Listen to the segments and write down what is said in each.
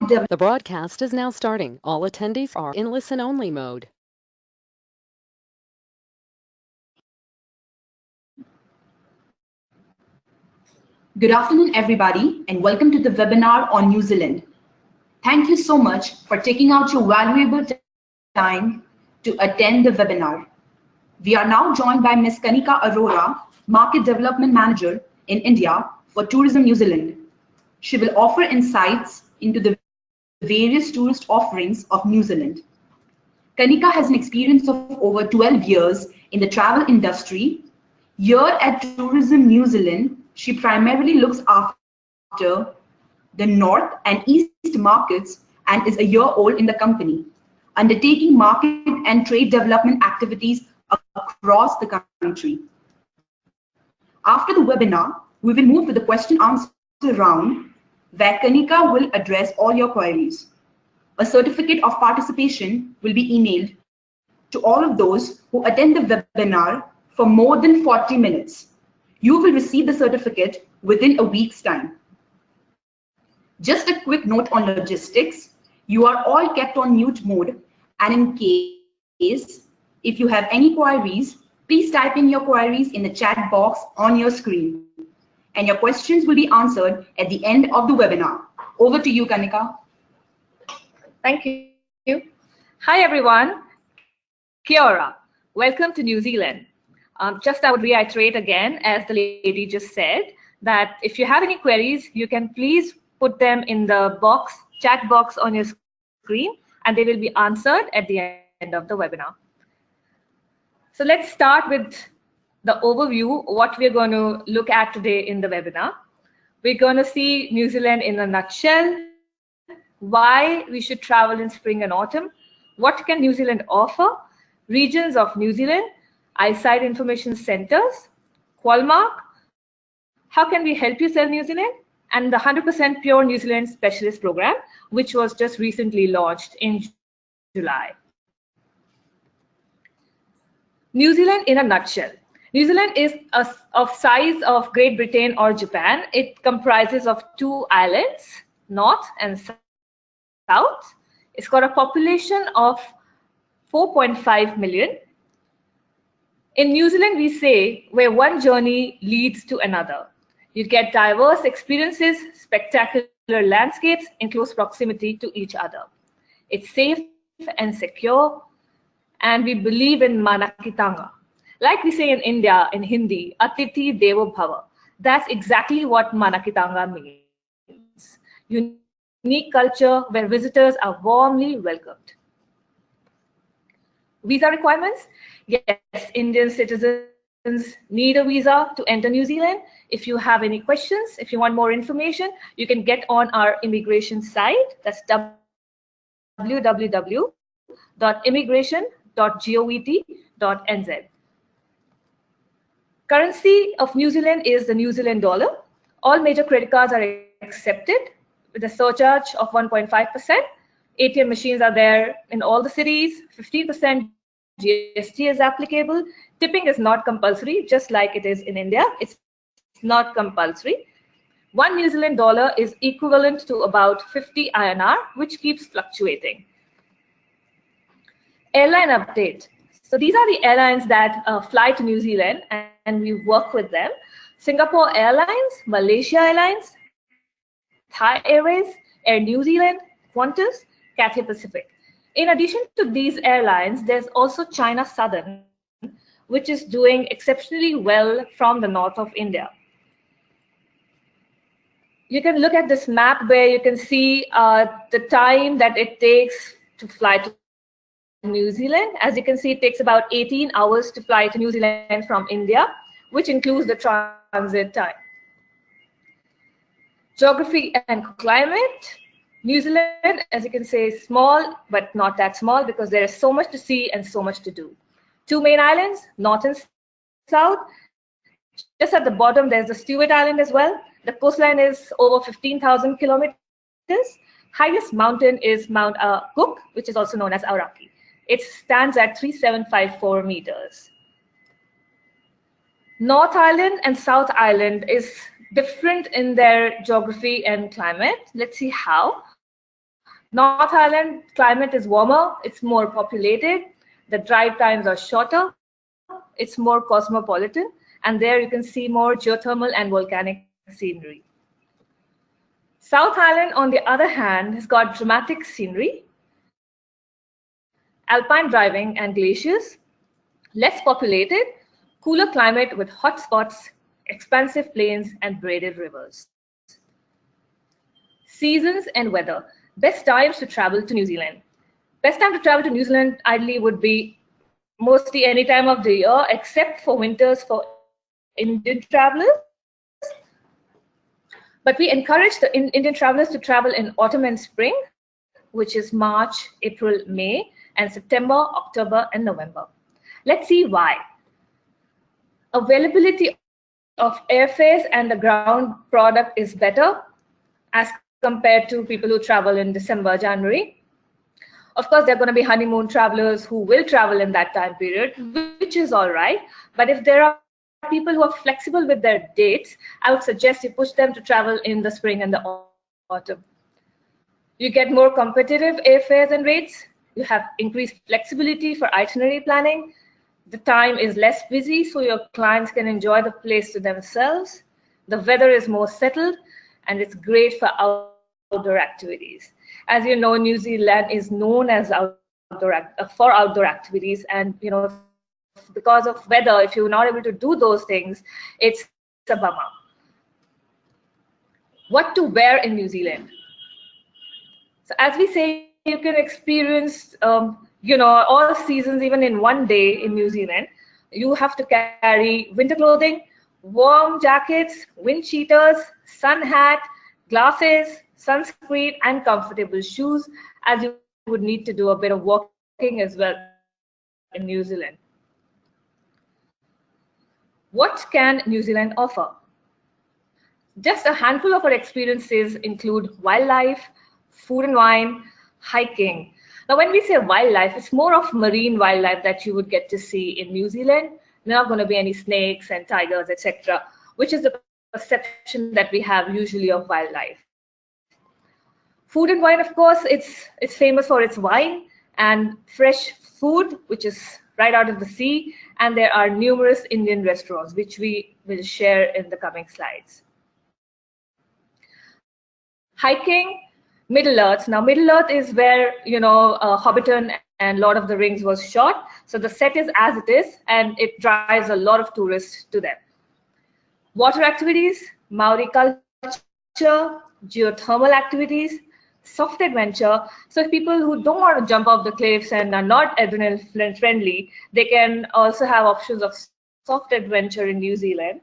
The broadcast is now starting. All attendees are in listen-only mode. Good afternoon, everybody, and welcome to the webinar on New Zealand. Thank you so much for taking out your valuable time to attend the webinar. We are now joined by Ms. Kanika Arora, Market Development Manager in India for Tourism New Zealand. She will offer insights into the various tourist offerings of New Zealand. Kanika has an experience of over 12 years in the travel industry. Here at Tourism New Zealand, she primarily looks after the North and East markets and is a year old in the company, undertaking market and trade development activities across the country. After the webinar, we will move to the question-answer round where Kanika will address all your queries. A certificate of participation will be emailed to all of those who attend the webinar for more than 40 minutes. You will receive the certificate within a week's time. Just a quick note on logistics. You are all kept on mute mode, and in case if you have any queries, please type in your queries in the chat box on your screen. And your questions will be answered at the end of the webinar. Over to you, Kanika. Thank you. Hi, everyone. Kia ora. Welcome to New Zealand. Just I would reiterate again, as the lady just said, that if you have any queries, you can please put them in the chat box on your screen, and they will be answered at the end of the webinar. So let's start with the overview, what we're going to look at today in the webinar. We're going to see New Zealand in a nutshell, why we should travel in spring and autumn, what can New Zealand offer, regions of New Zealand, eyesight information centers, Qualmark, how can we help you sell New Zealand, and the 100% Pure New Zealand Specialist Program, which was just recently launched in July. New Zealand in a nutshell. New Zealand is of size of Great Britain or Japan. It comprises of 2 islands, North and South. It's got a population of 4.5 million. In New Zealand, we say where one journey leads to another. You get diverse experiences, spectacular landscapes in close proximity to each other. It's safe and secure, and we believe in Manakitanga. Like we say in India, in Hindi, Atithi Devo Bhava. That's exactly what Manakitanga means. Unique culture where visitors are warmly welcomed. Visa requirements? Yes, Indian citizens need a visa to enter New Zealand. If you have any questions, if you want more information, you can get on our immigration site. That's www.immigration.govt.nz. Currency of New Zealand is the New Zealand dollar. All major credit cards are accepted with a surcharge of 1.5%. ATM machines are there in all the cities. 15% GST is applicable. Tipping is not compulsory, just like it is in India. It's not compulsory. 1 New Zealand dollar is equivalent to about 50 INR, which keeps fluctuating. Airline update. So these are the airlines that fly to New Zealand, and we work with them. Singapore Airlines, Malaysia Airlines, Thai Airways, Air New Zealand, Qantas, Cathay Pacific. In addition to these airlines, there's also China Southern, which is doing exceptionally well from the north of India. You can look at this map where you can see the time that it takes to fly to New Zealand. As you can see, it takes about 18 hours to fly to New Zealand from India, which includes the transit time. Geography and climate. New Zealand, as you can say, is small, but not that small because there is so much to see and so much to do. 2 main islands, North and South. Just at the bottom, there's the Stewart Island as well. The coastline is over 15,000 kilometers. Highest mountain is Mount Cook, which is also known as Aoraki. It stands at 3,754 meters. North Island and South Island is different in their geography and climate. Let's see how. North Island climate is warmer, it's more populated, the drive times are shorter, it's more cosmopolitan, and there you can see more geothermal and volcanic scenery. South Island, on the other hand, has got dramatic scenery, alpine driving and glaciers, less populated, cooler climate with hot spots, expansive plains, and braided rivers. Seasons and weather. Best times to travel to New Zealand. Best time to travel to New Zealand ideally would be mostly any time of the year, except for winters for Indian travelers. But we encourage the Indian travelers to travel in autumn and spring, which is March, April, May, and September, October, and November. Let's see why. Availability of airfares and the ground product is better as compared to people who travel in December, January. Of course, there are going to be honeymoon travelers who will travel in that time period, which is all right. But if there are people who are flexible with their dates, I would suggest you push them to travel in the spring and the autumn. You get more competitive airfares and rates. You have increased flexibility for itinerary planning. The time is less busy, so your clients can enjoy the place to themselves. The weather is more settled, and it's great for outdoor activities. As you know, New Zealand is known as for outdoor activities, and because of weather, if you're not able to do those things, it's a bummer. What to wear in New Zealand? So as we say, you can experience all seasons even in one day in New Zealand. You have to carry winter clothing, warm jackets, wind cheaters, sun hat, glasses, sunscreen, and comfortable shoes, as you would need to do a bit of walking as well in New Zealand. What can New Zealand offer? Just a handful of our experiences include wildlife, food and wine, hiking. Now, when we say wildlife, it's more of marine wildlife that you would get to see in New Zealand. There are not going to be any snakes and tigers, etc., which is the perception that we have usually of wildlife. Food and wine, of course, it's famous for its wine and fresh food, which is right out of the sea. And there are numerous Indian restaurants, which we will share in the coming slides. Hiking, Middle Earth. Now, Middle Earth is where, Hobbiton and Lord of the Rings was shot. So the set is as it is, and it drives a lot of tourists to them. Water activities, Maori culture, geothermal activities, soft adventure. So if people who don't want to jump off the cliffs and are not adrenaline friendly, they can also have options of soft adventure in New Zealand,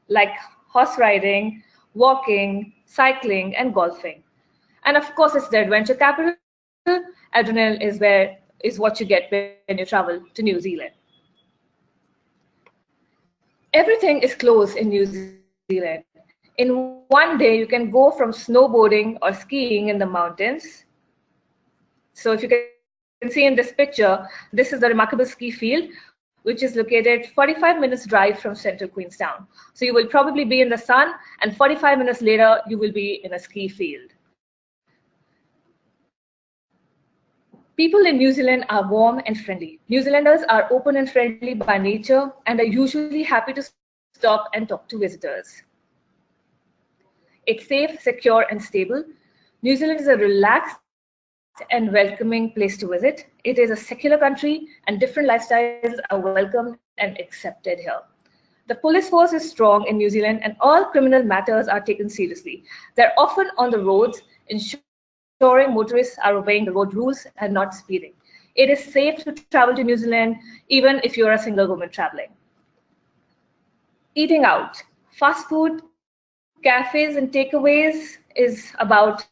like horse riding, walking, cycling, and golfing. And of course, it's the adventure capital. Adrenaline is what you get when you travel to New Zealand. Everything is close in New Zealand. In one day, you can go from snowboarding or skiing in the mountains. So if you can see in this picture, this is the Remarkable Ski Field, which is located 45 minutes drive from central Queenstown. So you will probably be in the sun, and 45 minutes later, you will be in a ski field. People in New Zealand are warm and friendly. New Zealanders are open and friendly by nature and are usually happy to stop and talk to visitors. It's safe, secure, and stable. New Zealand is a relaxed and welcoming place to visit. It is a secular country, and different lifestyles are welcomed and accepted here. The police force is strong in New Zealand, and all criminal matters are taken seriously. They're often on the roads, ensuring motorists are obeying the road rules and not speeding. It is safe to travel to New Zealand, even if you're a single woman traveling. Eating out. Fast food, cafes, and takeaways is about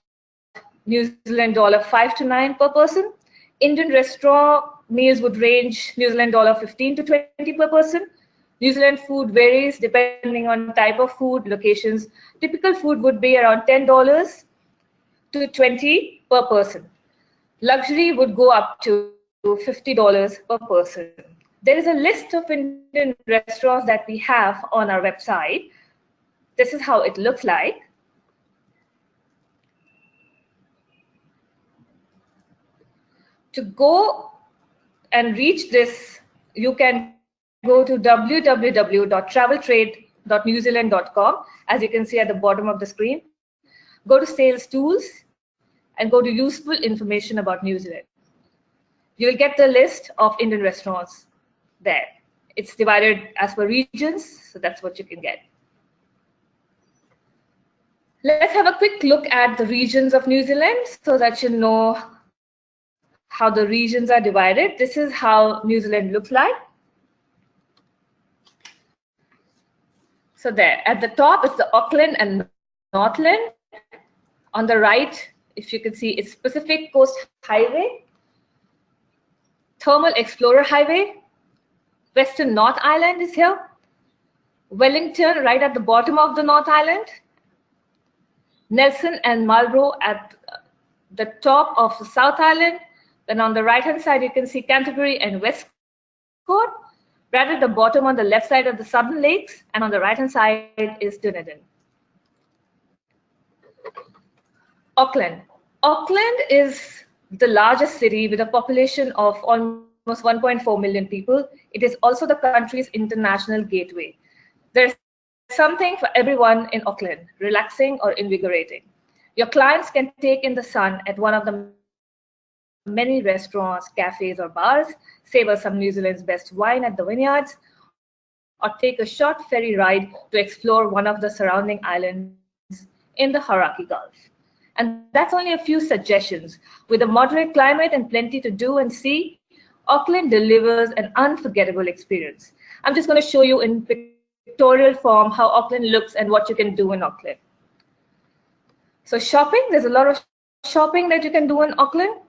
New Zealand $5 to $9 per person. Indian restaurant meals would range New Zealand $15 to $20 per person. New Zealand food varies depending on type of food, locations. Typical food would be around $10 to $20 per person. Luxury would go up to $50 per person. There is a list of Indian restaurants that we have on our website. This is how it looks like. To go and reach this, you can go to www.traveltrade.newzealand.com, as you can see at the bottom of the screen. Go to Sales Tools and go to Useful Information about New Zealand. You will get the list of Indian restaurants there. It's divided as per regions, so that's what you can get. Let's have a quick look at the regions of New Zealand so that you know how the regions are divided. This is how New Zealand looks like. So there, at the top, it's the Auckland and Northland. On the right, if you can see, it's Pacific Coast Highway, Thermal Explorer Highway, Western North Island is here, Wellington right at the bottom of the North Island, Nelson and Marlborough at the top of the South Island. Then on the right-hand side, you can see Canterbury and Westcourt. Right at the bottom on the left side of the Southern Lakes, and on the right-hand side is Dunedin. Auckland. Auckland is the largest city with a population of almost 1.4 million people. It is also the country's international gateway. There's something for everyone in Auckland, relaxing or invigorating. Your clients can take in the sun at one of the many restaurants, cafes, or bars, savor some New Zealand's best wine at the vineyards, or take a short ferry ride to explore one of the surrounding islands in the Hauraki Gulf. And that's only a few suggestions. With a moderate climate and plenty to do and see, Auckland delivers an unforgettable experience. I'm just going to show you in pictorial form how Auckland looks and what you can do in Auckland. So shopping, there's a lot of shopping that you can do in Auckland.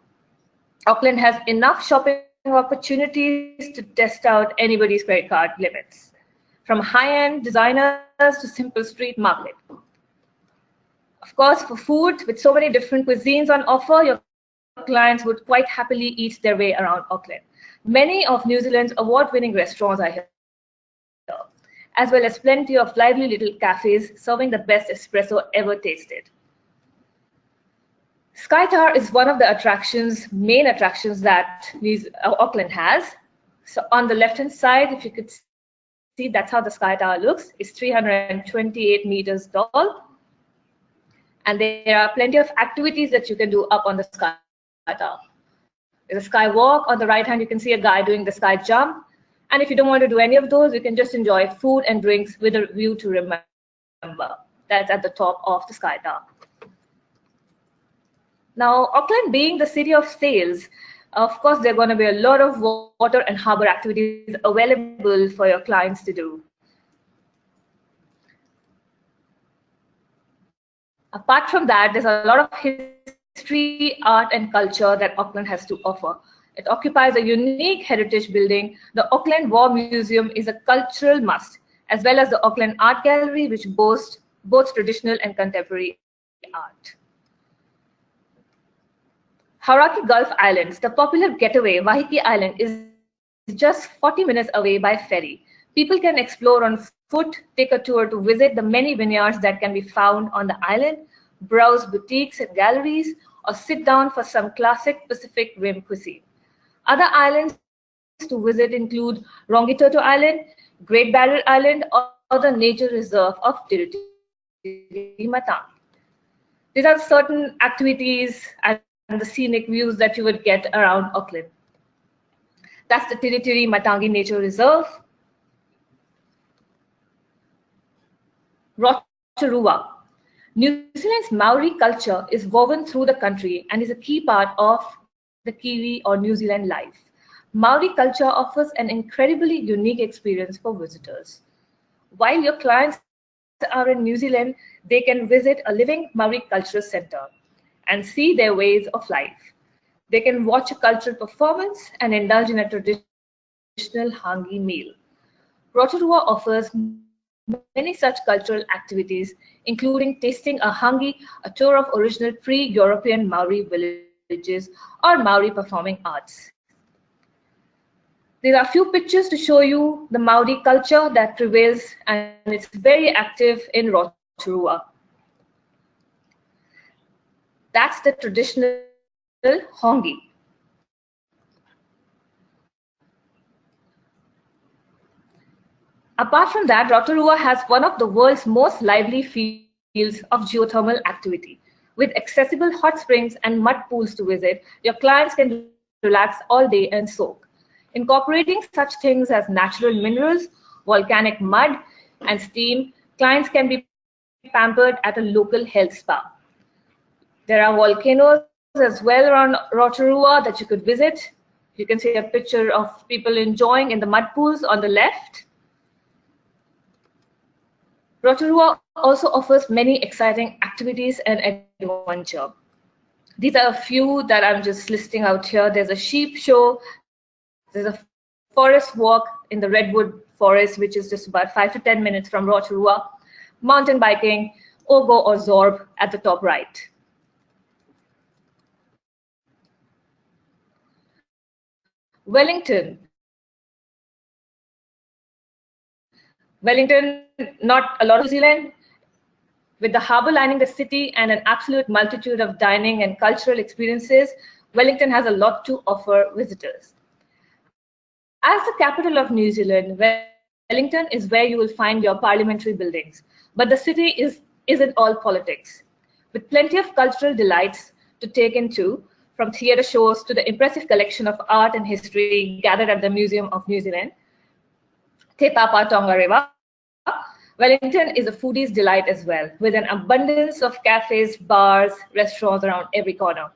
Auckland has enough shopping opportunities to test out anybody's credit card limits, from high-end designers to simple street market. Of course, for food, with so many different cuisines on offer, your clients would quite happily eat their way around Auckland. Many of New Zealand's award-winning restaurants are here, as well as plenty of lively little cafes serving the best espresso ever tasted. Sky Tower is one of the main attractions that Auckland has. So on the left-hand side, if you could see, that's how the Sky Tower looks. It's 328 meters tall. And there are plenty of activities that you can do up on the Sky Tower. There's a sky walk. On the right hand, you can see a guy doing the sky jump. And if you don't want to do any of those, you can just enjoy food and drinks with a view to remember. That's at the top of the Sky Tower. Now, Auckland being the city of sails, of course, there are going to be a lot of water and harbor activities available for your clients to do. Apart from that, there's a lot of history, art, and culture that Auckland has to offer. It occupies a unique heritage building. The Auckland War Museum is a cultural must, as well as the Auckland Art Gallery, which boasts both traditional and contemporary art. Hauraki Gulf Islands, the popular getaway, Wahiki Island, is just 40 minutes away by ferry. People can explore on foot, take a tour to visit the many vineyards that can be found on the island, browse boutiques and galleries, or sit down for some classic Pacific Rim cuisine. Other islands to visit include Rangitoto Island, Great Barrier Island, or the nature reserve of Tiritiri Matangi. These are certain activities and the scenic views that you would get around Auckland. That's the Tiritiri Matangi Nature Reserve. Rotorua. New Zealand's Maori culture is woven through the country and is a key part of the Kiwi or New Zealand life. Maori culture offers an incredibly unique experience for visitors. While your clients are in New Zealand, they can visit a living Maori cultural center and see their ways of life. They can watch a cultural performance and indulge in a traditional hangi meal. Rotorua offers many such cultural activities, including tasting a hangi, a tour of original pre-European Maori villages, or Maori performing arts. There are a few pictures to show you the Maori culture that prevails, and it's very active in Rotorua. That's the traditional hongi. Apart from that, Rotorua has one of the world's most lively fields of geothermal activity. With accessible hot springs and mud pools to visit, your clients can relax all day and soak. Incorporating such things as natural minerals, volcanic mud, and steam, clients can be pampered at a local health spa. There are volcanoes as well around Rotorua that you could visit. You can see a picture of people enjoying in the mud pools on the left. Rotorua also offers many exciting activities and adventure. These are a few that I'm just listing out here. There's a sheep show, there's a forest walk in the redwood forest, which is just about 5 to 10 minutes from Rotorua, mountain biking, Ogo or Zorb at the top right. Wellington, not a lot of New Zealand. With the harbour lining the city and an absolute multitude of dining and cultural experiences, Wellington has a lot to offer visitors. As the capital of New Zealand, Wellington is where you will find your parliamentary buildings, but the city isn't all politics. With plenty of cultural delights to take into, from theatre shows to the impressive collection of art and history gathered at the Museum of New Zealand, Te Papa Tongarewa, Wellington is a foodie's delight as well, with an abundance of cafes, bars, restaurants around every corner.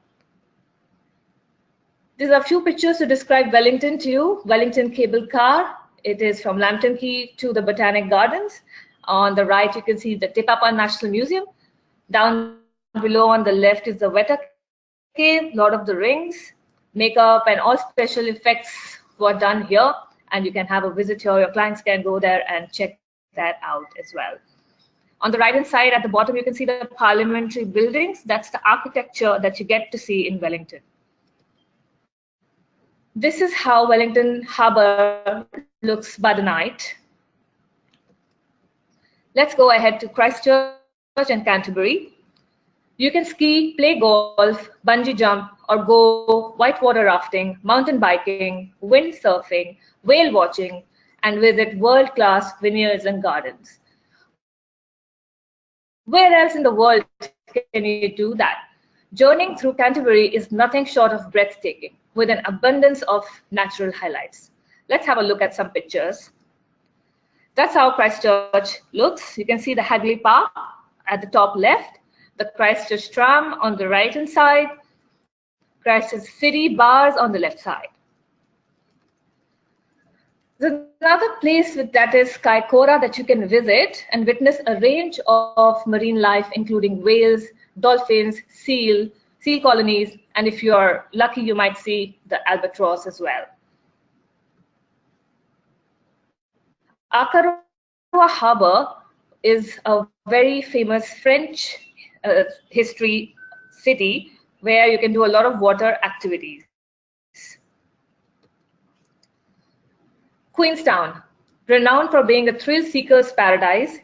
These are a few pictures to describe Wellington to you. Wellington cable car. It is from Lambton Quay to the Botanic Gardens. On the right, you can see the Te Papa National Museum. Down below on the left is the Weta Cave, Lord of the Rings. Makeup and all special effects were done here, and you can have a visit here. Your clients can go there and check that out as well. On the right-hand side at the bottom, you can see the parliamentary buildings. That's the architecture that you get to see in Wellington. This is how Wellington Harbour looks by the night. Let's go ahead to Christchurch and Canterbury. You can ski, play golf, bungee jump, or go whitewater rafting, mountain biking, windsurfing, whale watching, and visit world-class vineyards and gardens. Where else in the world can you do that? Journeying through Canterbury is nothing short of breathtaking, with an abundance of natural highlights. Let's have a look at some pictures. That's how Christchurch looks. You can see the Hagley Park at the top left, the Christchurch tram on the right-hand side, Christchurch City bars on the left side. There's another place that is Kaikoura that you can visit and witness a range of marine life, including whales, dolphins, seal colonies, and if you're lucky, you might see the albatross as well. Akaroa Harbour is a very famous French history city where you can do a lot of water activities. Queenstown, renowned for being a thrill seeker's paradise,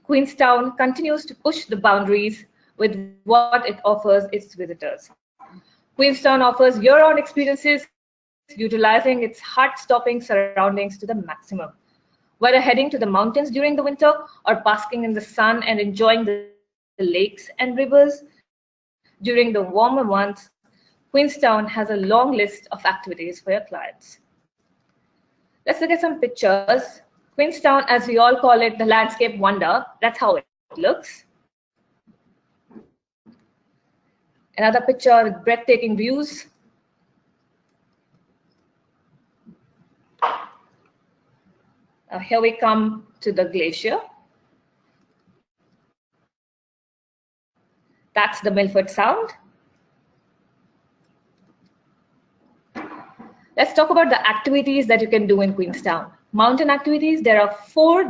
Queenstown continues to push the boundaries with what it offers its visitors. Queenstown offers year-round experiences, utilizing its heart-stopping surroundings to the maximum. Whether heading to the mountains during the winter or basking in the sun and enjoying the lakes and rivers during the warmer months, Queenstown has a long list of activities for your clients. Let's look at some pictures. Queenstown, as we all call it, the landscape wonder, that's how it looks. Another picture with breathtaking views. Here we come to the glacier. That's the Milford Sound. Let's talk about the activities that you can do in Queenstown. Mountain activities, there are 4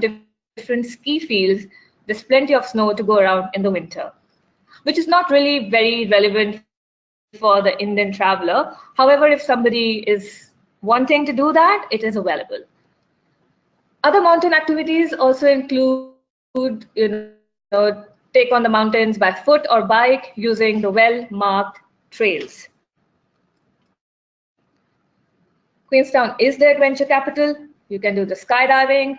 different ski fields. There's plenty of snow to go around in the winter, which is not really very relevant for the Indian traveler. However, if somebody is wanting to do that, it is available. Other mountain activities also include, take on the mountains by foot or bike using the well-marked trails. Queenstown is the adventure capital. You can do the skydiving,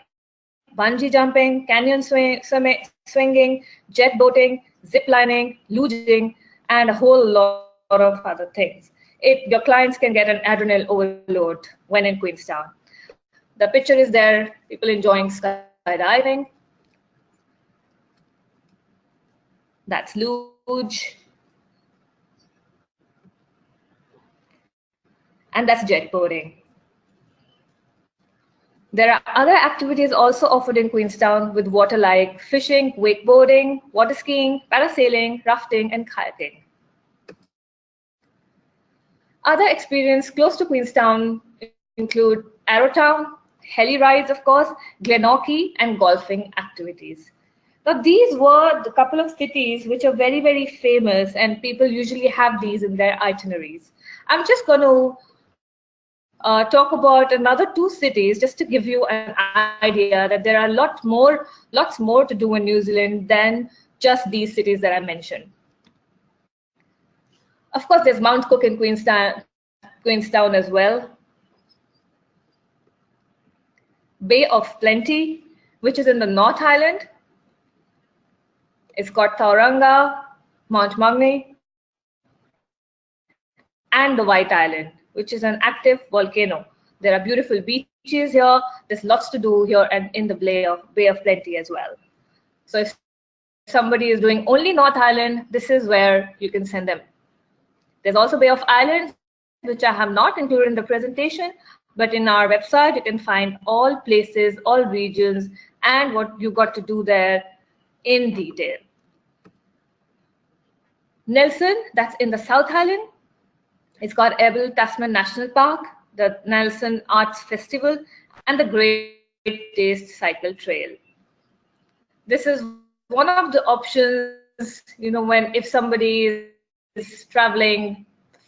bungee jumping, canyon swinging, jet boating, zip lining, luging, and a whole lot of other things. Your clients can get an adrenaline overload when in Queenstown. The picture is there, people enjoying skydiving. That's luge. And that's jet boating. There are other activities also offered in Queenstown with water like fishing, wakeboarding, water skiing, parasailing, rafting, and kayaking. Other experiences close to Queenstown include Arrowtown, heli rides, of course, Glenorchy, and golfing activities. Now, these were the couple of cities which are very, very famous, and people usually have these in their itineraries. I'm just going to talk about another 2 cities just to give you an idea that there are lots more to do in New Zealand than just these cities that I mentioned. Of course, there's Mount Cook in Queenstown as well. Bay of Plenty, which is in the North Island. It's got Tauranga, Mount Magni, and the White Island, which is an active volcano. There are beautiful beaches here. There's lots to do here and in the Bay of Plenty as well. So if somebody is doing only North Island, this is where you can send them. There's also Bay of Islands, which I have not included in the presentation, but in our website, you can find all places, all regions, and what you got to do there in detail. Nelson, that's in the South Island. It's got Abel Tasman National Park, the Nelson Arts Festival, and the Great Taste Cycle Trail. This is one of the options, if somebody is traveling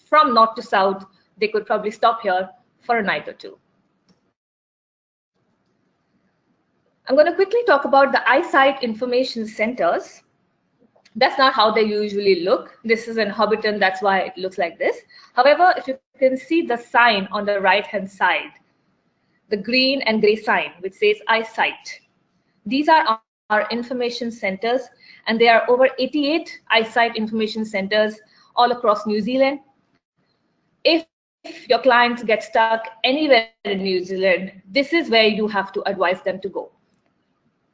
from north to south, they could probably stop here for a night or 2. I'm going to quickly talk about the eyesight information centers. That's not how they usually look. This is in Hobbiton, that's why it looks like this. However, if you can see the sign on the right-hand side, the green and gray sign, which says eyesight. These are our information centers, and there are over 88 eyesight information centers all across New Zealand. If your clients get stuck anywhere in New Zealand, this is where you have to advise them to go.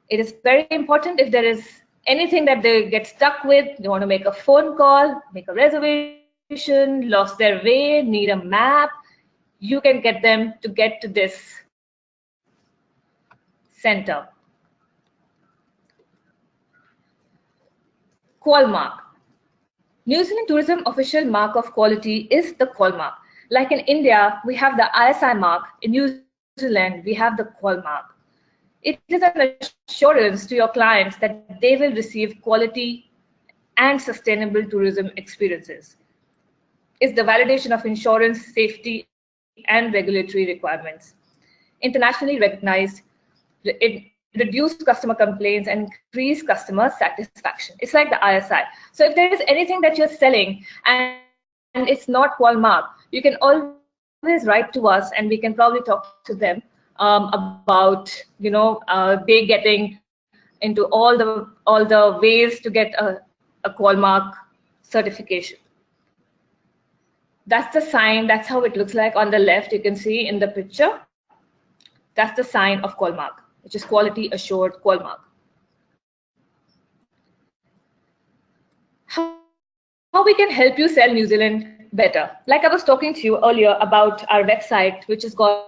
It is very important if there is anything that they get stuck with, they want to make a phone call, make a reservation, lost their way, need a map, you can get them to get to this center. Qual mark. New Zealand Tourism official mark of quality is the Qual mark. Like in India, we have the ISI mark. In New Zealand, we have the Qual mark. It is an assurance to your clients that they will receive quality and sustainable tourism experiences. It's the validation of insurance, safety, and regulatory requirements. Internationally recognized, it reduced customer complaints and increased customer satisfaction. It's like the ISI. So if there is anything that you're selling and it's not Qual mark, you can always write to us and we can probably talk to them about they getting into all the ways to get a Qual mark certification. That's the sign. That's how it looks like on the left. You can see in the picture. That's the sign of Qual mark, which is quality assured Qual mark. How we can help you sell New Zealand better? Like I was talking to you earlier about our website, which has got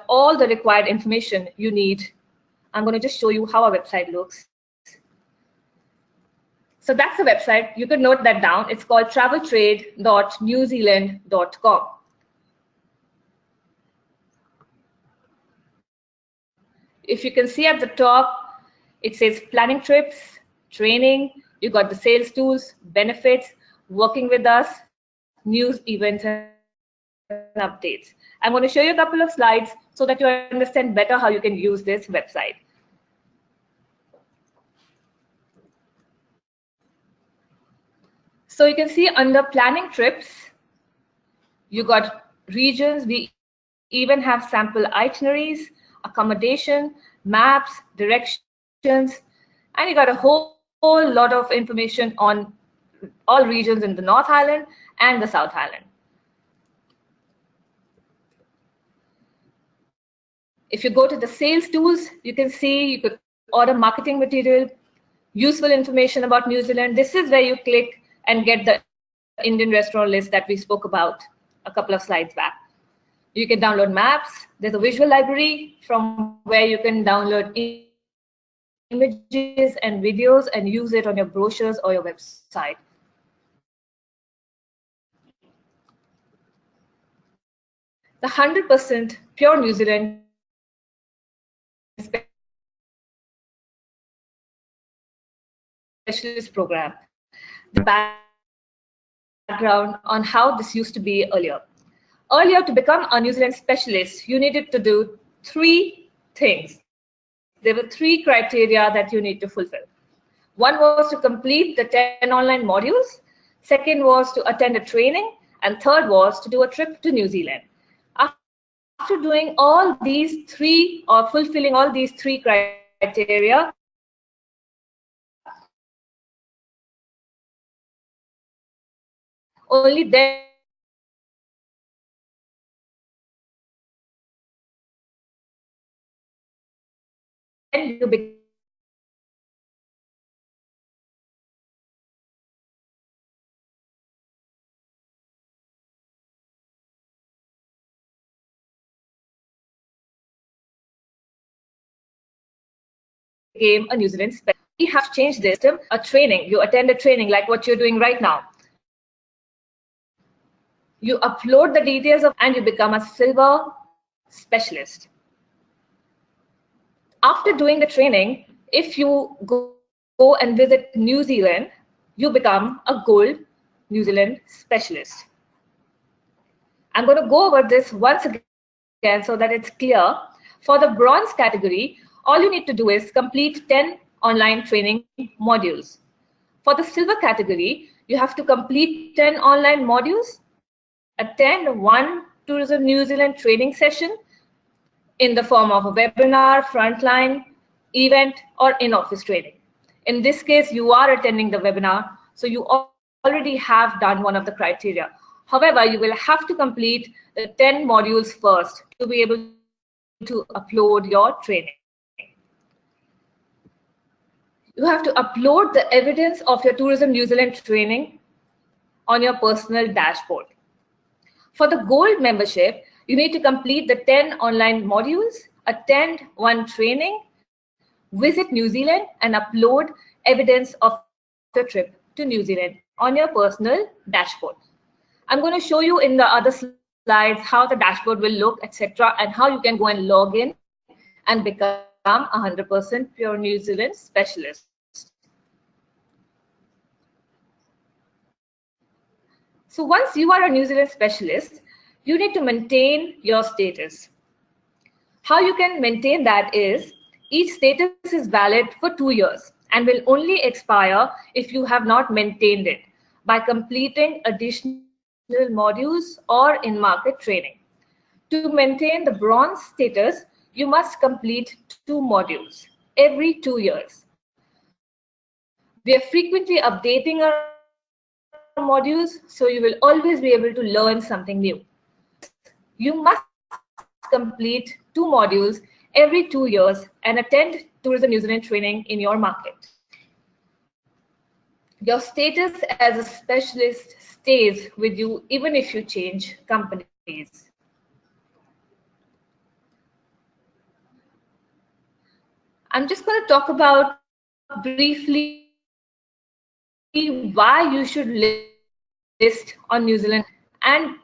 all the required information you need. I'm going to just show you how our website looks. So that's the website. You can note that down. It's called traveltrade.newzealand.com. If you can see at the top, it says planning trips, training. You got the sales tools, benefits, working with us, news, events, and updates. I'm going to show you a couple of slides so that you understand better how you can use this website. So you can see under planning trips, you got regions. We even have sample itineraries, accommodation, maps, directions, and you got a whole lot of information on all regions in the North Island and the South Island. If you go to the sales tools, you can see you could order marketing material, useful information about New Zealand. This is where you click and get the Indian restaurant list that we spoke about a couple of slides back. You can download maps. There's a visual library from where you can download images and videos and use it on your brochures or your website. The 100% pure New Zealand specialist program, the background on how this used to be earlier. Earlier, to become a New Zealand specialist, you needed to do 3 things. There were 3 criteria that you need to fulfill. One was to complete the 10 online modules. Second was to attend a training. And third was to do a trip to New Zealand. After doing all these 3 or fulfilling all these 3 criteria, only then you became a New Zealand specialist. We have changed this to a training. You attend a training like what you're doing right now. You upload the details and you become a silver specialist. After doing the training, if you go and visit New Zealand, you become a gold New Zealand specialist. I'm going to go over this once again so that it's clear. For the bronze category, all you need to do is complete 10 online training modules. For the silver category, you have to complete 10 online modules, attend 1 Tourism New Zealand training session in the form of a webinar, frontline, event, or in-office training. In this case, you are attending the webinar, so you already have done one of the criteria. However, you will have to complete the 10 modules first to be able to upload your training. You have to upload the evidence of your Tourism New Zealand training on your personal dashboard. For the gold membership, you need to complete the 10 online modules, attend 1 training, visit New Zealand, and upload evidence of your trip to New Zealand on your personal dashboard. I'm going to show you in the other slides how the dashboard will look, etc., and how you can go and log in and become a 100% pure New Zealand specialist. So once you are a New Zealand specialist, you need to maintain your status. How you can maintain that is, each status is valid for 2 years and will only expire if you have not maintained it by completing additional modules or in-market training. To maintain the bronze status, you must complete 2 modules every 2 years. We are frequently updating our modules, so you will always be able to learn something new. You must complete 2 modules every 2 years and attend Tourism New Zealand training in your market. Your status as a specialist stays with you even if you change companies. I'm just going to talk about briefly why you should list on New Zealand, and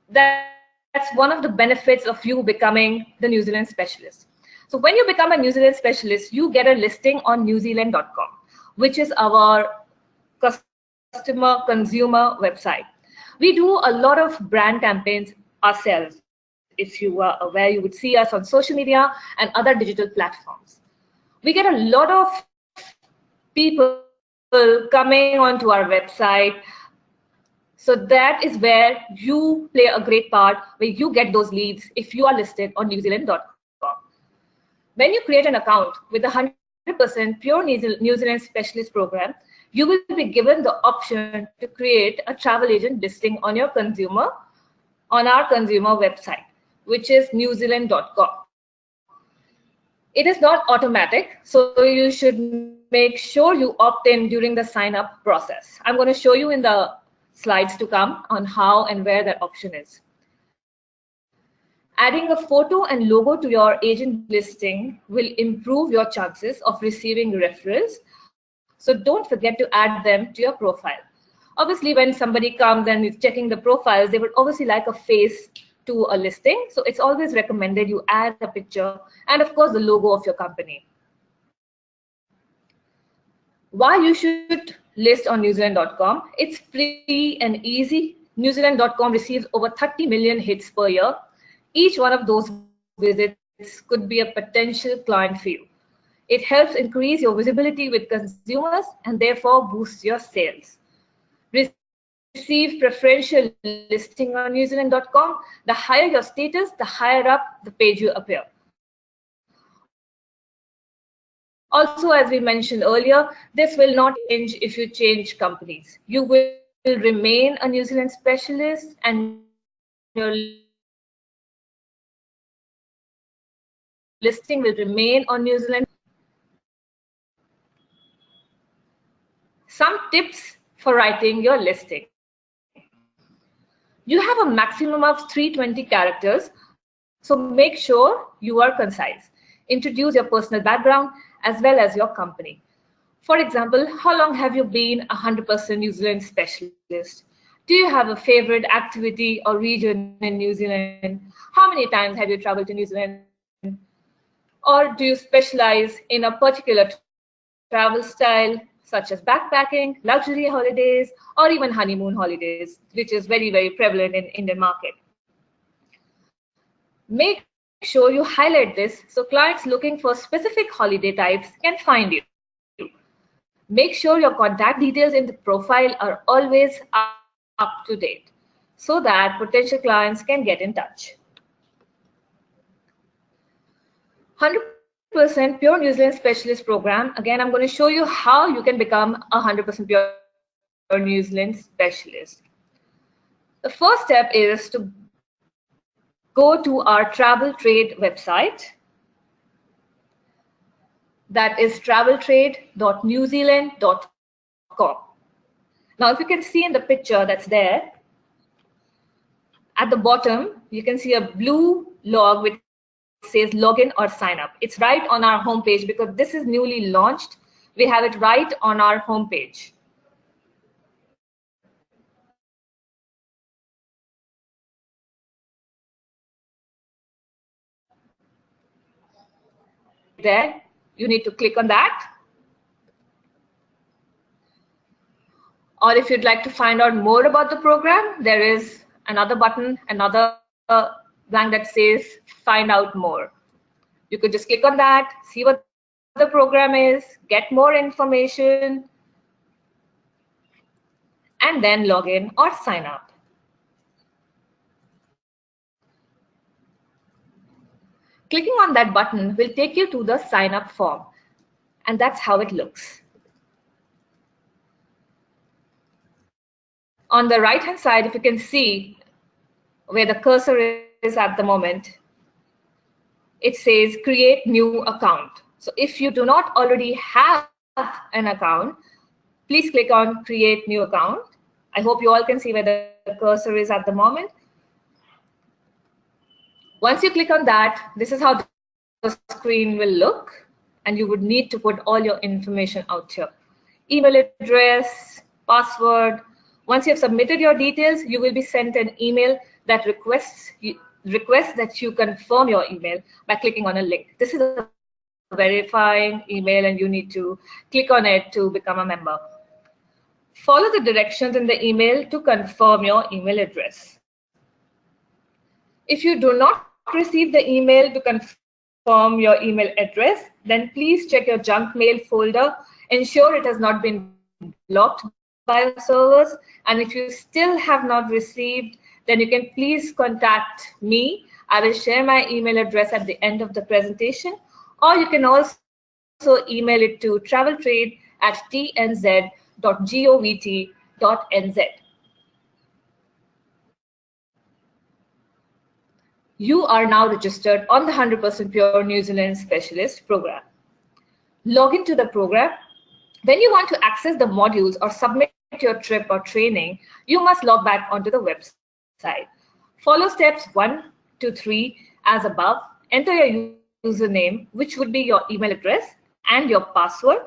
that's one of the benefits of you becoming the New Zealand specialist. So when you become a New Zealand specialist, you get a listing on newzealand.com, which is our consumer website. We do a lot of brand campaigns ourselves. If you are aware, you would see us on social media and other digital platforms. We get a lot of people coming onto our website. So that is where you play a great part, where you get those leads if you are listed on newzealand.com. When you create an account with a 100% pure New Zealand specialist program, you will be given the option to create a travel agent listing on our consumer website, which is newzealand.com. It is not automatic, so you should make sure you opt in during the sign up process. I'm going to show you in the slides to come on how and where that option is. Adding a photo and logo to your agent listing will improve your chances of receiving referrals. So don't forget to add them to your profile. Obviously, when somebody comes and is checking the profiles, they would obviously like a face to a listing. So it's always recommended you add a picture and of course the logo of your company. Why you should list on newzealand.com? It's free and easy. Newzealand.com receives over 30 million hits per year. Each one of those visits could be a potential client for you. It helps increase your visibility with consumers and therefore boosts your sales. Receive preferential listing on newzealand.com. The higher your status, the higher up the page you appear. Also, as we mentioned earlier, this will not change if you change companies. You will remain a New Zealand specialist and your listing will remain on New Zealand. Some tips for writing your listing. You have a maximum of 320 characters, so make sure you are concise. Introduce your personal background as well as your company. For example, how long have you been a 100% New Zealand specialist? Do you have a favorite activity or region in New Zealand? How many times have you traveled to New Zealand? Or do you specialize in a particular travel style, such as backpacking, luxury holidays, or even honeymoon holidays, which is very, very prevalent in Indian market. Make sure you highlight this so clients looking for specific holiday types can find you. Make sure your contact details in the profile are always up to date so that potential clients can get in touch. 100% pure New Zealand specialist program. Again, I'm going to show you how you can become a 100% pure New Zealand specialist. The first step is to go to our travel trade website. That is traveltrade.newzealand.com. Now, if you can see in the picture that's there, at the bottom, you can see a blue log which says login or sign up. It's right on our homepage because this is newly launched. We have it right on our homepage. There, you need to click on that. Or if you'd like to find out more about the program, there is another button, another blank that says find out more. You could just click on that, see what the program is, get more information, and then log in or sign up. Clicking on that button will take you to the sign up form, and that's how it looks. On the right hand side, if you can see where the cursor is at the moment, it says create new account. So if you do not already have an account, please click on create new account. I hope you all can see where the cursor is at the moment. Once you click on that, this is how the screen will look, and you would need to put all your information out here. Email address, password. Once you have submitted your details, you will be sent an email that requests that you confirm your email by clicking on a link. This is a verifying email and you need to click on it to become a member. Follow the directions in the email to confirm your email address. If you do not receive the email to confirm your email address, then please check your junk mail folder. Ensure it has not been blocked by your servers. And if you still have not received, then you can please contact me. I will share my email address at the end of the presentation, or you can also email it to traveltrade@tnz.govt.nz. You are now registered on the 100% Pure New Zealand Specialist program. Log into the program. When you want to access the modules or submit your trip or training, you must log back onto the website. Follow steps 1 to 3 as above. Enter your username, which would be your email address, and your password,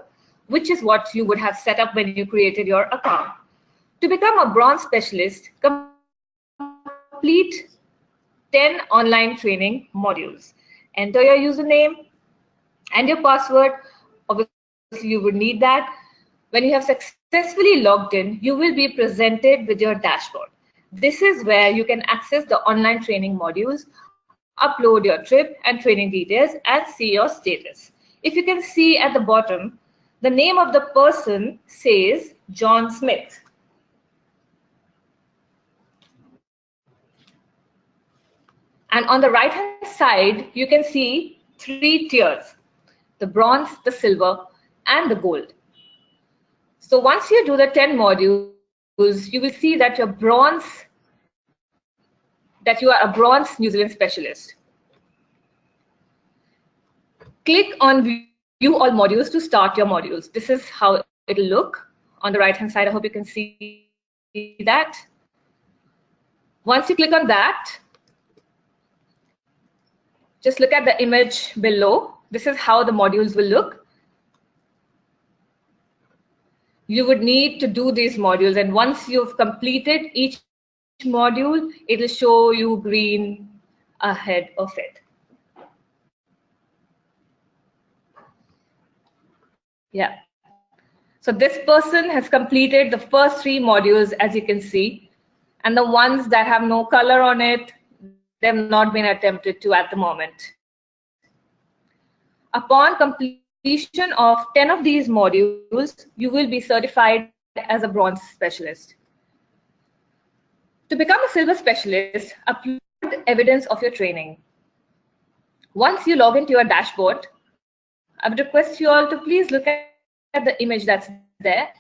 which is what you would have set up when you created your account. To become a bronze specialist, complete 10 online training modules. Enter your username and your password. Obviously, you would need that. When you have successfully logged in, you will be presented with your dashboard. This is where you can access the online training modules, upload your trip and training details, and see your status. If you can see at the bottom, the name of the person says John Smith. And on the right-hand side, you can see 3 tiers: the bronze, the silver, and the gold. So once you do the 10 modules, you will see that you are a bronze New Zealand specialist. Click on View All Modules to start your modules. This is how it'll look on the right-hand side. I hope you can see that. Once you click on that, just look at the image below. This is how the modules will look. You would need to do these modules, and once you've completed each module, it will show you green ahead of it. Yeah. So this person has completed the first 3 modules, as you can see, and the ones that have no color on it, they have not been attempted to at the moment. Upon completion of 10 of these modules, you will be certified as a bronze specialist. To become a silver specialist, upload evidence of your training. Once you log into your dashboard, I would request you all to please look at the image that's there.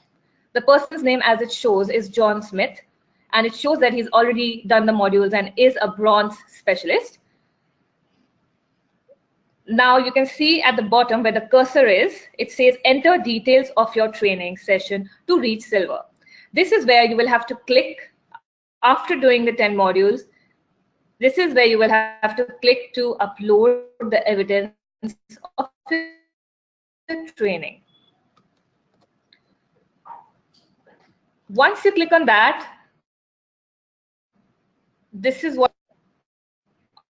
The person's name, as it shows, is John Smith, and it shows that he's already done the modules and is a bronze specialist. Now you can see at the bottom where the cursor is, it says enter details of your training session to reach silver. This is where you will have to click after doing the 10 modules. This is where you will have to click to upload the evidence of the training. Once you click on that, this is what,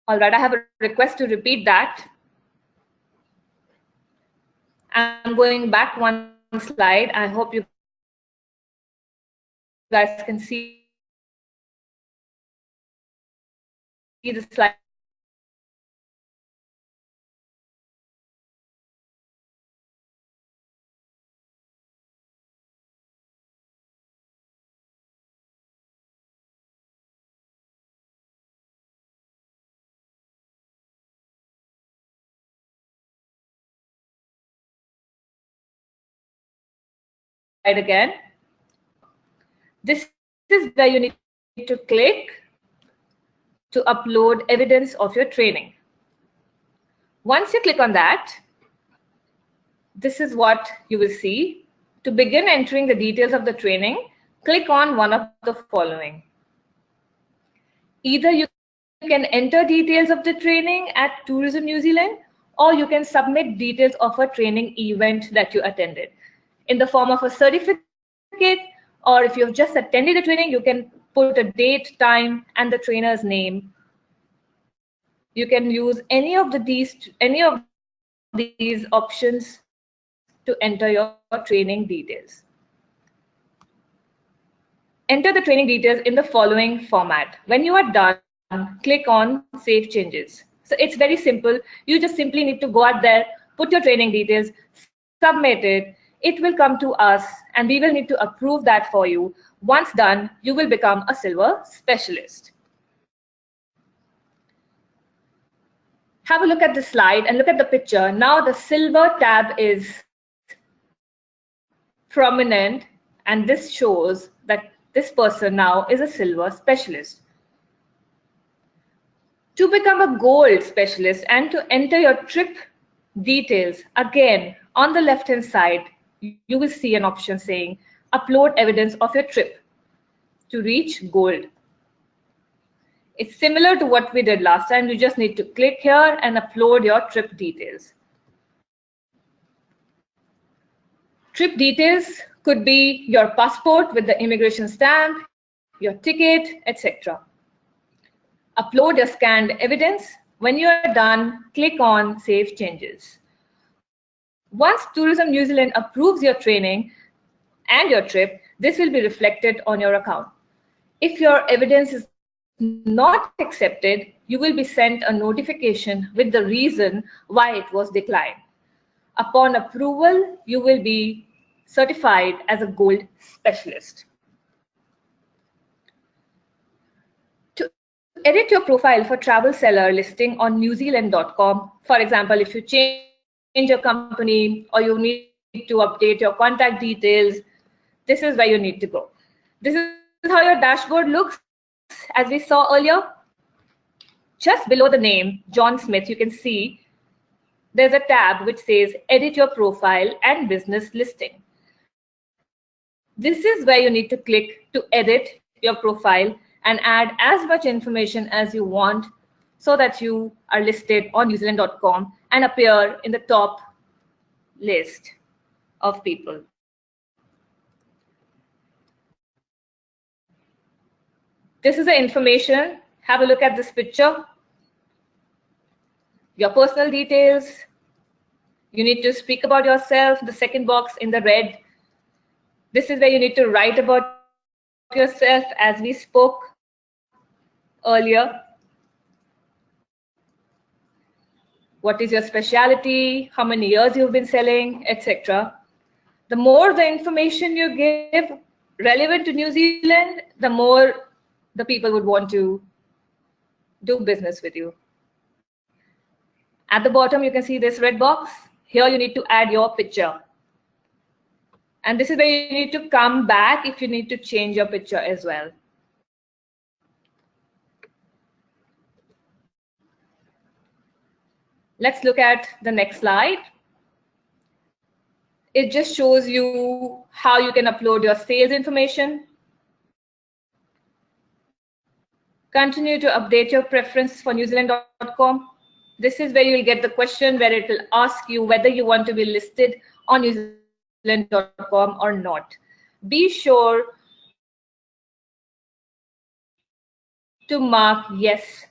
all right, I have a request to repeat that. I'm going back one slide. I hope you guys can see the slide. Again, this is where you need to click to upload evidence of your training. Once you click on that, this is what you will see. To begin entering the details of the training, click on one of the following. Either you can enter details of the training at Tourism New Zealand, or you can submit details of a training event that you attended in the form of a certificate, or if you've just attended the training, you can put a date, time, and the trainer's name. You can use any of these options to enter your training details. Enter the training details in the following format. When you are done, click on Save Changes. So it's very simple. You just simply need to go out there, put your training details, submit it. It will come to us, and we will need to approve that for you. Once done, you will become a silver specialist. Have a look at the slide and look at the picture. Now the silver tab is prominent, and this shows that this person now is a silver specialist. To become a gold specialist and to enter your trip details, again, on the left-hand side, you will see an option saying upload evidence of your trip to reach gold. It's similar to what we did last time. You just need to click here and upload your trip details. Trip details could be your passport with the immigration stamp, your ticket, etc. Upload your scanned evidence. When you are done, click on Save Changes. Once Tourism New Zealand approves your training and your trip, this will be reflected on your account. If your evidence is not accepted, you will be sent a notification with the reason why it was declined. Upon approval, you will be certified as a gold specialist. To edit your profile for travel seller listing on newzealand.com, for example, if you change your company or you need to update your contact details, this is where you need to go. This is how your dashboard looks. As we saw earlier, just below the name, John Smith, you can see there's a tab which says Edit Your Profile and Business Listing. This is where you need to click to edit your profile and add as much information as you want so that you are listed on newzealand.com and appear in the top list of people. This is the information. Have a look at this picture. Your personal details. You need to speak about yourself. The second box in the red. This is where you need to write about yourself as we spoke earlier. What is your specialty? How many years you've been selling, etc. The more the information you give relevant to New Zealand, the more the people would want to do business with you. At the bottom, you can see this red box. Here you need to add your picture. And this is where you need to come back if you need to change your picture as well. Let's look at the next slide. It just shows you how you can upload your sales information. Continue to update your preference for newzealand.com. This is where you will get the question where it will ask you whether you want to be listed on newzealand.com or not. Be sure to mark yes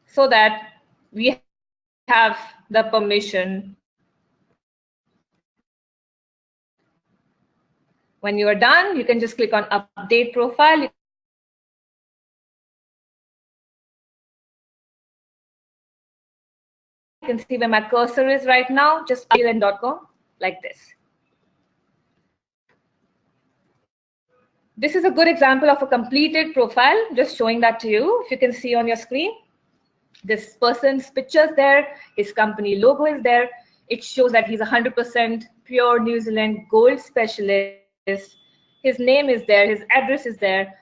so that we have the permission. When you are done, you can just click on Update Profile. You can see where my cursor is right now, just newzealand.com, like this. This is a good example of a completed profile, just showing that to you. If you can see on your screen, this person's picture is there, his company logo is there. It shows that he's 100% pure New Zealand gold specialist. His name is there, his address is there.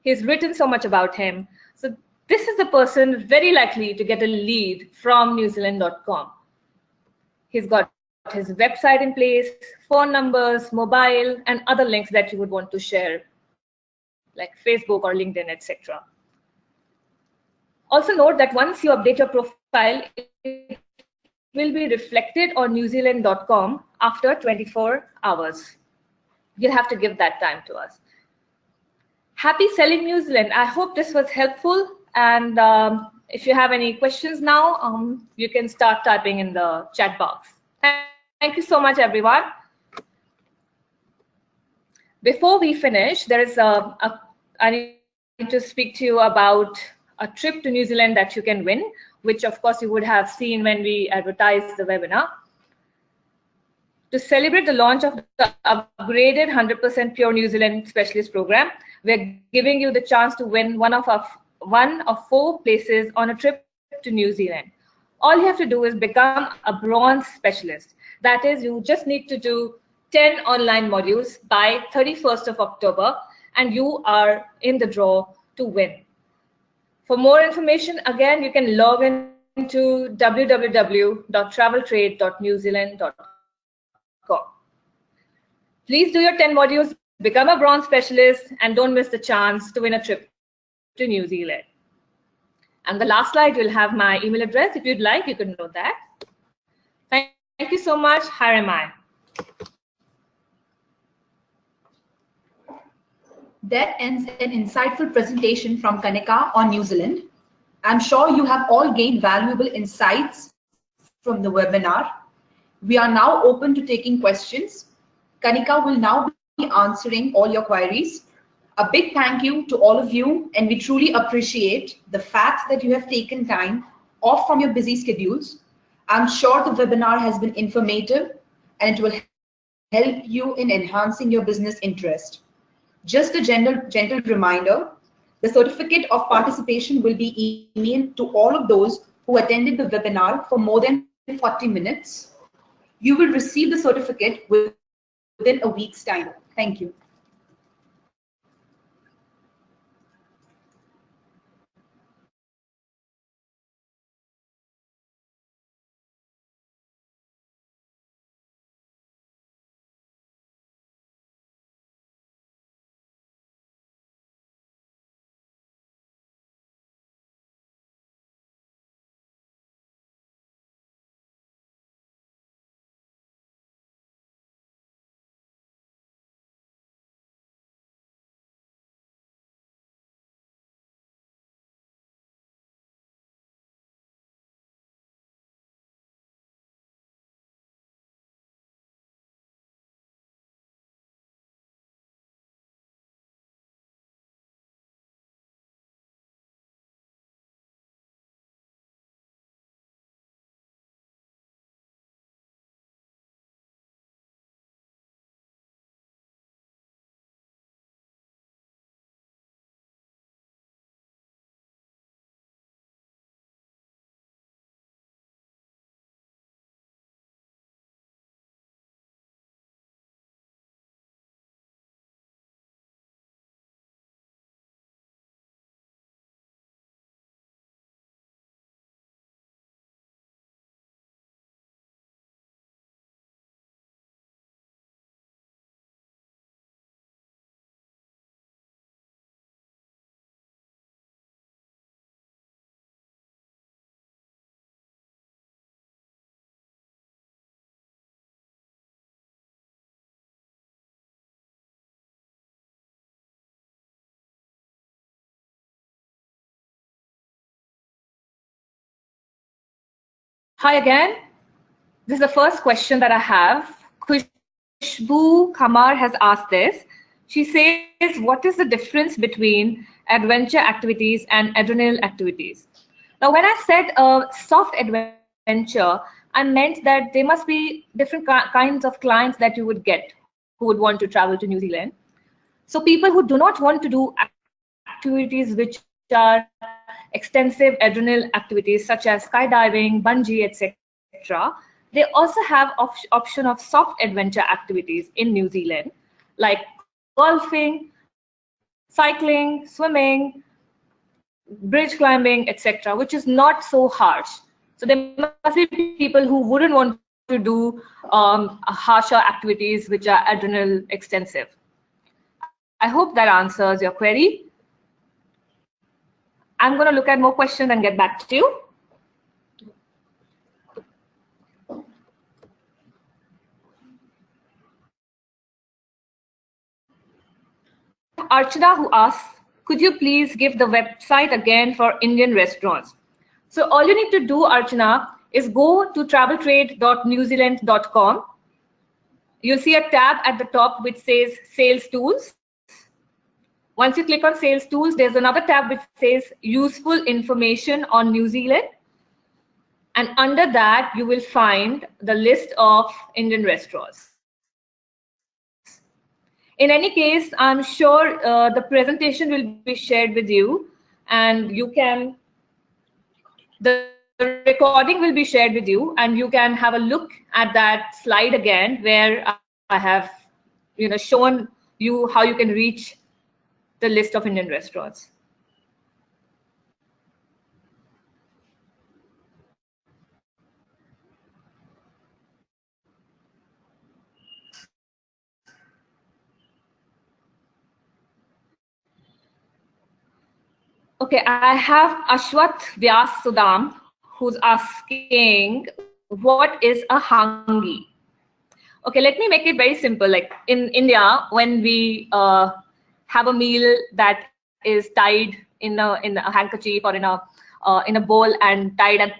He's written so much about him. So this is the person very likely to get a lead from newzealand.com. He's got his website in place, phone numbers, mobile, and other links that you would want to share, like Facebook or LinkedIn, etc. Also note that once you update your profile, it will be reflected on newzealand.com after 24 hours. You'll have to give that time to us. Happy selling New Zealand. I hope this was helpful. And if you have any questions now, you can start typing in the chat box. Thank you so much, everyone. Before we finish, there is I need to speak to you about a trip to New Zealand that you can win, which of course you would have seen when we advertised the webinar. To celebrate the launch of the upgraded 100% pure New Zealand specialist program, we're giving you the chance to win one of one of 4 places on a trip to New Zealand. All you have to do is become a bronze specialist. That is, you just need to do 10 online modules by 31st of October, and you are in the draw to win. For more information, again, you can log into www.traveltrade.newzealand.com. Please do your 10 modules, become a bronze specialist, and don't miss the chance to win a trip to New Zealand. And the last slide will have my email address. If you'd like, you can note that. Thank you so much. Harimai. That ends an insightful presentation from Kanika on New Zealand. I'm sure you have all gained valuable insights from the webinar. We are now open to taking questions. Kanika will now be answering all your queries. A big thank you to all of you, and we truly appreciate the fact that you have taken time off from your busy schedules. I'm sure the webinar has been informative and it will help you in enhancing your business interest. Just a gentle reminder, the certificate of participation will be emailed to all of those who attended the webinar for more than 40 minutes. You will receive the certificate within a week's time. Thank you. Hi again. This is the first question that I have. Khushbu Kamar has asked this. She says, what is the difference between adventure activities and adrenal activities? Now, when I said soft adventure, I meant that there must be different kinds of clients that you would get who would want to travel to New Zealand. So people who do not want to do activities which are extensive adrenal activities such as skydiving, bungee, etc. They also have option of soft adventure activities in New Zealand, like golfing, cycling, swimming, bridge climbing, etc., which is not so harsh. So there must be people who wouldn't want to do harsher activities which are adrenal extensive. I hope that answers your query. I'm going to look at more questions and get back to you. Archana, who asks, could you please give the website again for Indian restaurants? So all you need to do, Archana, is go to traveltrade.newzealand.com. You'll see a tab at the top which says Sales Tools. Once you click on Sales Tools, there's another tab which says Useful Information on New Zealand. And under that, you will find the list of Indian restaurants. In any case, I'm sure the presentation will be shared with you. and the recording will be shared with you, and you can have a look at that slide again where I have shown you how you can reach the list of Indian restaurants. Okay, I have Ashwat Vyas Sudam who's asking, what is a hangi? Okay, let me make it very simple. Like in India, when we have a meal that is tied in a handkerchief or in a bowl and tied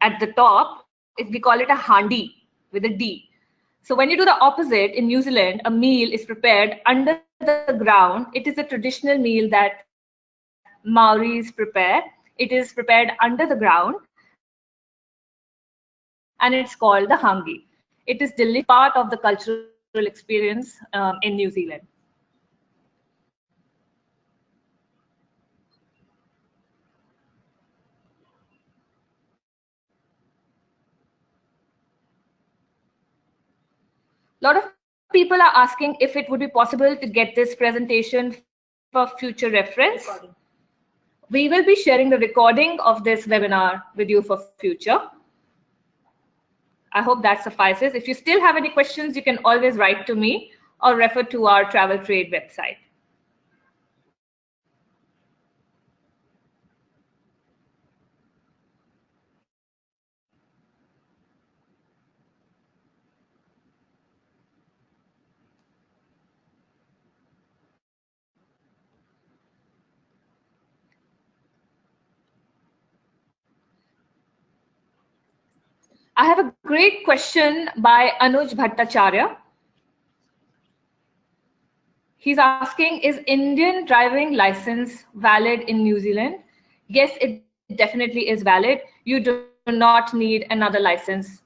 at the top, we call it a handi with a D. So when you do the opposite in New Zealand, a meal is prepared under the ground. It is a traditional meal that Maoris prepare. It is prepared under the ground, and it's called the hangi. It is part of the cultural experience in New Zealand. A lot of people are asking if it would be possible to get this presentation for future reference. We will be sharing the recording of this webinar with you for future. I hope that suffices. If you still have any questions, you can always write to me or refer to our travel trade website. I have a great question by Anuj Bhattacharya. He's asking, is Indian driving license valid in New Zealand? Yes, it definitely is valid. You do not need another license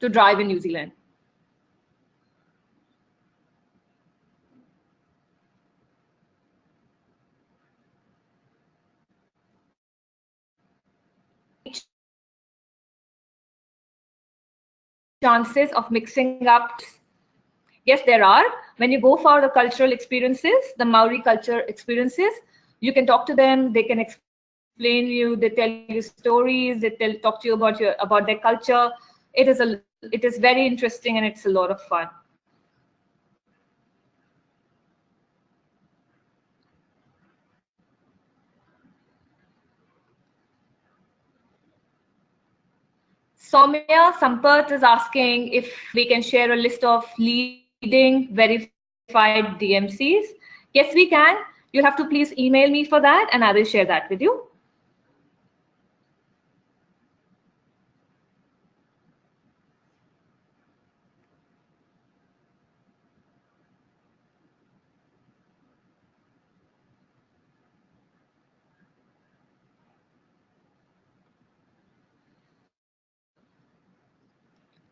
to drive in New Zealand. Chances of mixing up? Yes, there are. When you go for the cultural experiences, the Maori culture experiences, you can talk to them. They can explain you. They tell you stories. They talk to you about their culture. It is very interesting, and it's a lot of fun. Soumya Sampath is asking if we can share a list of leading verified DMCs. Yes, we can. You'll have to please email me for that, and I will share that with you.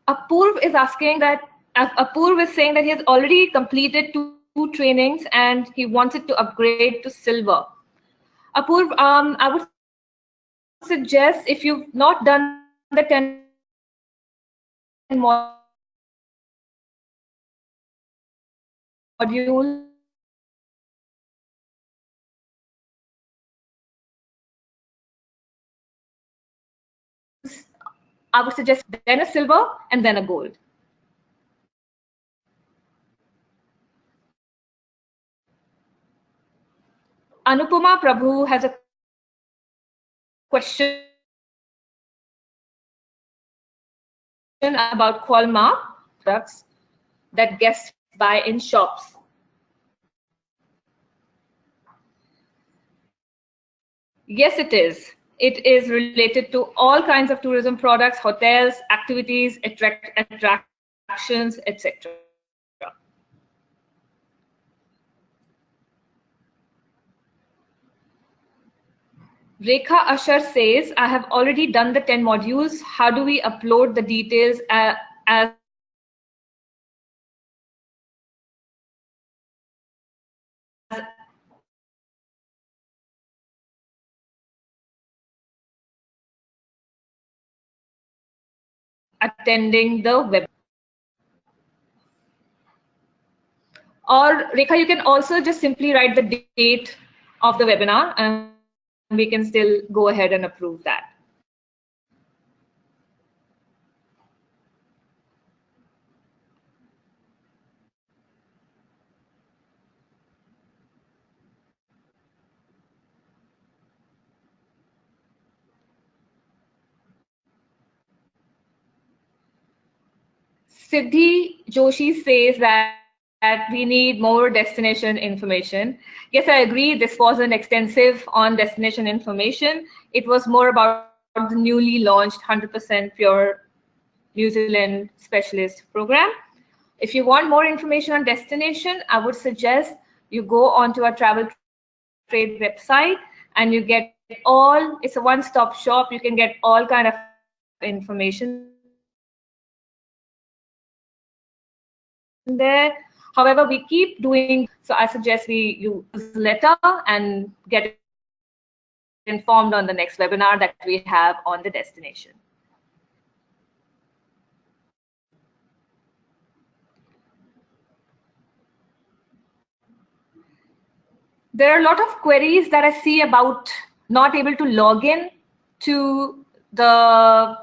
Apurv is asking that Apurv is saying that he has already completed two trainings and he wanted to upgrade to silver. Apurv, I would suggest, if you've not done the 10 modules, I would suggest then a silver and then a gold. Anupama Prabhu has a question about Qualma products that guests buy in shops. Yes, it is. It is related to all kinds of tourism products, hotels, activities, attractions, etc. Rekha Ashar says, I have already done the 10 modules. How do we upload the details as attending the webinar. Or Rekha, you can also just simply write the date of the webinar and we can still go ahead and approve that. Siddhi Joshi says that we need more destination information. Yes, I agree. This wasn't extensive on destination information. It was more about the newly launched 100% pure New Zealand specialist program. If you want more information on destination, I would suggest you go onto our travel trade website and you get all, it's a one-stop shop. You can get all kind of information there. However, we keep doing, so I suggest we use letter and get informed on the next webinar that we have on the destination. There are a lot of queries that I see about not able to log in to the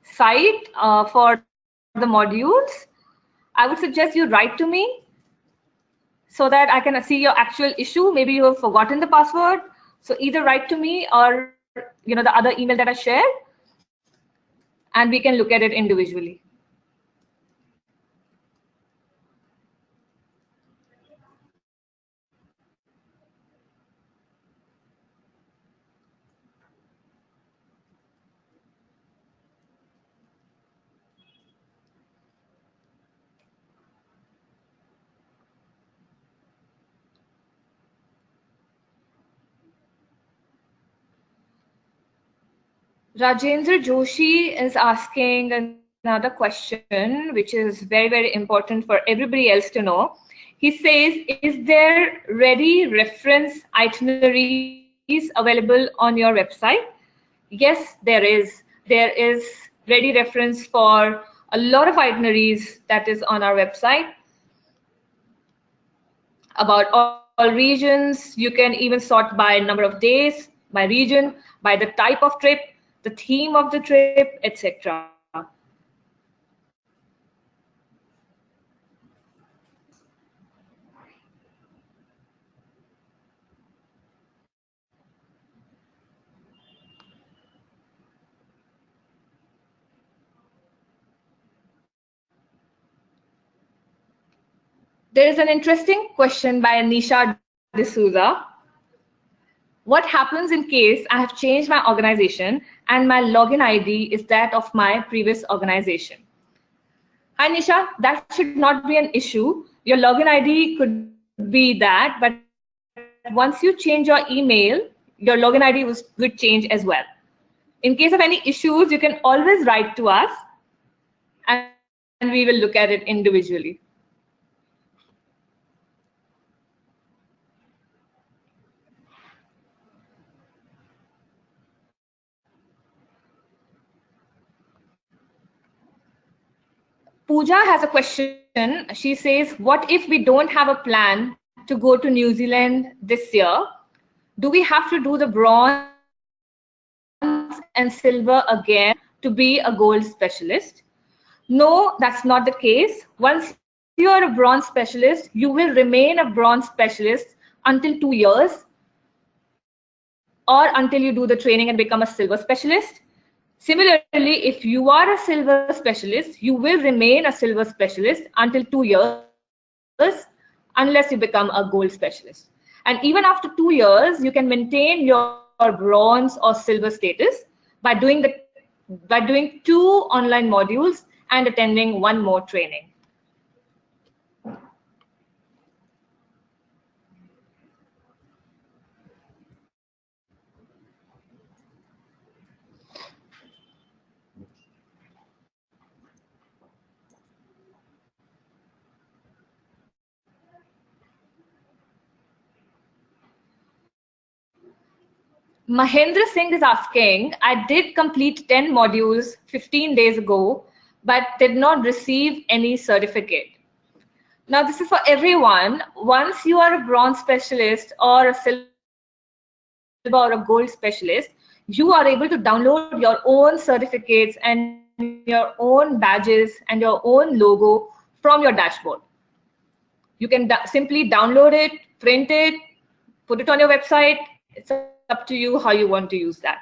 site for the modules. I would suggest you write to me so that I can see your actual issue. Maybe you have forgotten the password. So either write to me or the other email that I shared, and we can look at it individually. Rajendra Joshi is asking another question, which is very, very important for everybody else to know. He says, is there ready reference itineraries available on your website? Yes, there is. There is ready reference for a lot of itineraries that is on our website about all regions. You can even sort by number of days, by region, by the type of trip, the theme of the trip, etc. There is an interesting question by Nisha D'Souza. What happens in case I have changed my organization and my login ID is that of my previous organization? Hi Nisha, that should not be an issue. Your login ID could be that, but once you change your email, your login ID would change as well. In case of any issues, you can always write to us and we will look at it individually. Pooja has a question. She says, what if we don't have a plan to go to New Zealand this year? Do we have to do the bronze and silver again to be a gold specialist? No, that's not the case. Once you are a bronze specialist, you will remain a bronze specialist until 2 years or until you do the training and become a silver specialist. Similarly, if you are a silver specialist, you will remain a silver specialist until 2 years unless you become a gold specialist. And even after 2 years, you can maintain your bronze or silver status by doing 2 online modules and attending 1 more training. Mahendra Singh is asking, I did complete 10 modules 15 days ago, but did not receive any certificate. Now, this is for everyone. Once you are a bronze specialist or a silver or a gold specialist, you are able to download your own certificates and your own badges and your own logo from your dashboard. You can simply download it, print it, put it on your website. It's up to you how you want to use that.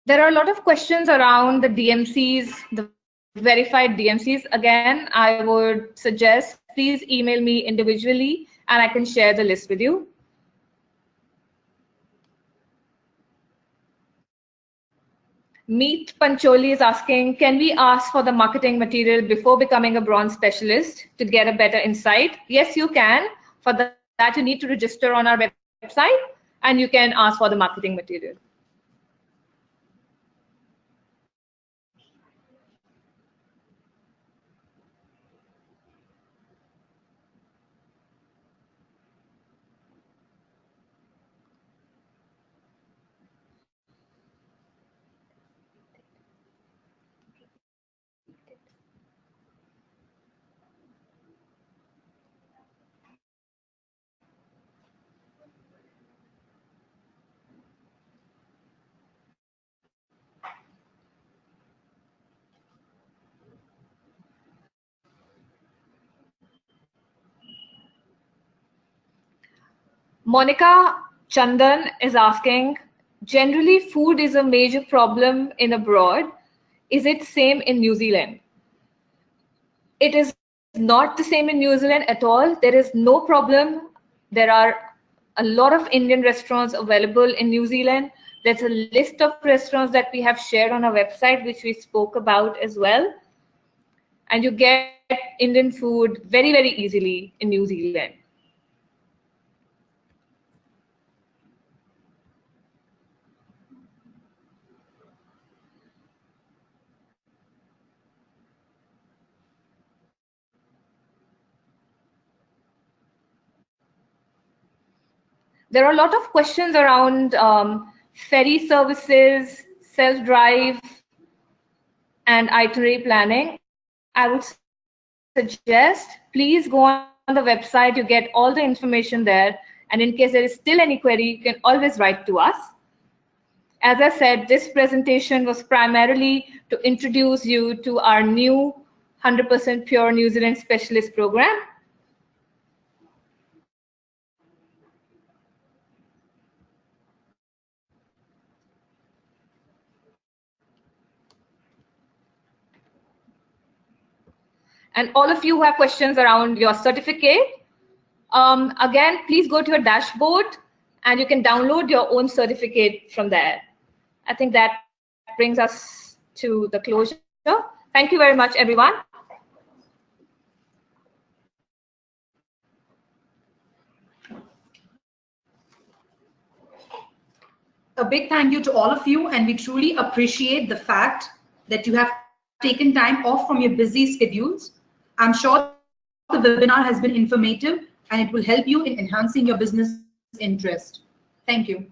There are a lot of questions around the DMCs, the verified DMCs. Again, I would suggest please email me individually and I can share the list with you. Meet Pancholi is asking, can we ask for the marketing material before becoming a bronze specialist to get a better insight? Yes, you can. For that, you need to register on our website and you can ask for the marketing material. Monica Chandan is asking, generally food is a major problem in abroad. Is it same in New Zealand? It is not the same in New Zealand at all. There is no problem. There are a lot of Indian restaurants available in New Zealand. There's a list of restaurants that we have shared on our website, which we spoke about as well. And you get Indian food very, very easily in New Zealand. There are a lot of questions around ferry services, self-drive, and itinerary planning. I would suggest please go on the website. You get all the information there. And in case there is still any query, you can always write to us. As I said, this presentation was primarily to introduce you to our new 100% Pure New Zealand Specialist Program. And all of you who have questions around your certificate, again, please go to your dashboard and you can download your own certificate from there. I think that brings us to the closure. Thank you very much, everyone. A big thank you to all of you, and we truly appreciate the fact that you have taken time off from your busy schedules I'm sure the webinar has been informative and it will help you in enhancing your business interest. Thank you.